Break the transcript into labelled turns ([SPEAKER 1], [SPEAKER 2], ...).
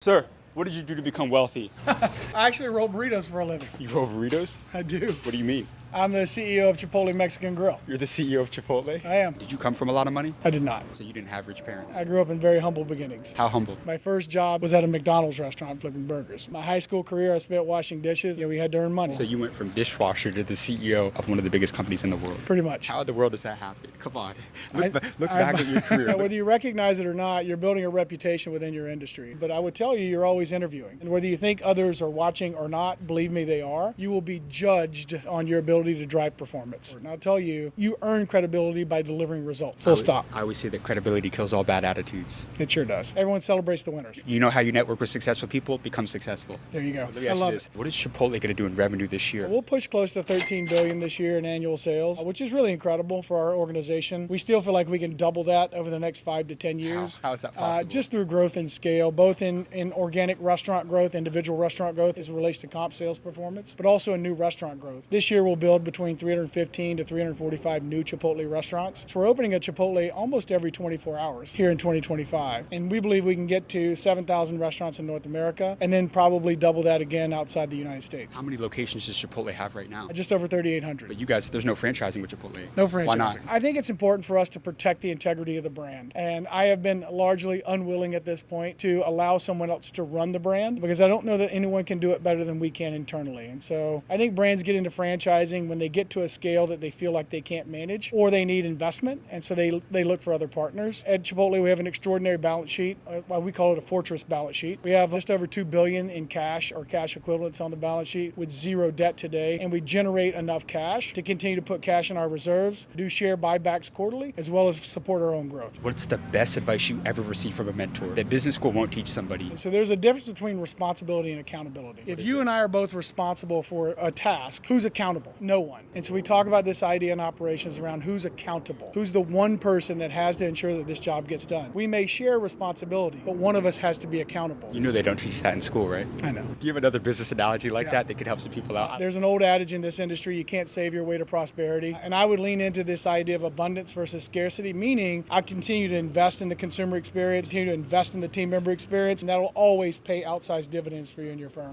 [SPEAKER 1] Sir, what did you do to become wealthy?
[SPEAKER 2] I actually roll burritos for a living.
[SPEAKER 1] You roll burritos?
[SPEAKER 2] I do.
[SPEAKER 1] What do you mean?
[SPEAKER 2] I'm the CEO of Chipotle Mexican Grill.
[SPEAKER 1] You're the CEO of Chipotle?
[SPEAKER 2] I am.
[SPEAKER 1] Did you come from a lot of money?
[SPEAKER 2] I did not.
[SPEAKER 1] So you didn't have rich parents?
[SPEAKER 2] I grew up in very humble beginnings.
[SPEAKER 1] How humble?
[SPEAKER 2] My first job was at a McDonald's restaurant flipping burgers. My high school career I spent washing dishes. We had to earn money.
[SPEAKER 1] So you went from dishwasher to the CEO of one of the biggest companies in the world?
[SPEAKER 2] Pretty much.
[SPEAKER 1] How in the world does that happen? Come on. Look back at your career.
[SPEAKER 2] Whether you recognize it or not, you're building a reputation within your industry. But I would tell you, you're always interviewing. And whether you think others are watching or not, believe me, they are. You will be judged on your ability to drive performance. And I'll tell you, you earn credibility by delivering results. So stop.
[SPEAKER 1] I always say that credibility kills all bad attitudes.
[SPEAKER 2] It sure does. Everyone celebrates the winners.
[SPEAKER 1] You know how you network with successful people? Become successful.
[SPEAKER 2] There you go.
[SPEAKER 1] Let me
[SPEAKER 2] I
[SPEAKER 1] ask you
[SPEAKER 2] love
[SPEAKER 1] this.
[SPEAKER 2] it.
[SPEAKER 1] What is Chipotle going to do in revenue this year?
[SPEAKER 2] We'll push close to $13 billion this year in annual sales, which is really incredible for our organization. We still feel like we can double that over the next 5 to 10 years.
[SPEAKER 1] How is that possible?
[SPEAKER 2] Just through growth and scale, both in organic restaurant growth, individual restaurant growth as it relates to comp sales performance, but also in new restaurant growth. This year we'll build between 315 to 345 new Chipotle restaurants. So we're opening a Chipotle almost every 24 hours here in 2025. And we believe we can get to 7,000 restaurants in North America and then probably double that again outside the United States.
[SPEAKER 1] How many locations does Chipotle have right now?
[SPEAKER 2] Just over 3,800.
[SPEAKER 1] But you guys, there's no franchising with Chipotle.
[SPEAKER 2] No franchising.
[SPEAKER 1] Why not?
[SPEAKER 2] I think it's important for us to protect the integrity of the brand. And I have been largely unwilling at this point to allow someone else to run the brand because I don't know that anyone can do it better than we can internally. And so I think brands get into franchising when they get to a scale that they feel like they can't manage or they need investment. And so they look for other partners. At Chipotle, we have an extraordinary balance sheet. We call it a fortress balance sheet. We have just over $2 billion in cash or cash equivalents on the balance sheet with zero debt today. And we generate enough cash to continue to put cash in our reserves, do share buybacks quarterly, as well as support our own growth.
[SPEAKER 1] What's the best advice you ever received from a mentor that business school won't teach somebody?
[SPEAKER 2] So there's a difference between responsibility and accountability. If you and I are both responsible for a task, who's accountable? No one. And so we talk about this idea in operations around who's accountable. Who's the one person that has to ensure that this job gets done? We may share responsibility, but one of us has to be accountable.
[SPEAKER 1] You know they don't teach that in school, right?
[SPEAKER 2] I know.
[SPEAKER 1] Do you have another business analogy like that could help some people out?
[SPEAKER 2] There's an old adage in this industry, you can't save your way to prosperity. And I would lean into this idea of abundance versus scarcity, meaning I continue to invest in the consumer experience, continue to invest in the team member experience, and that'll always pay outsized dividends for you and your firm.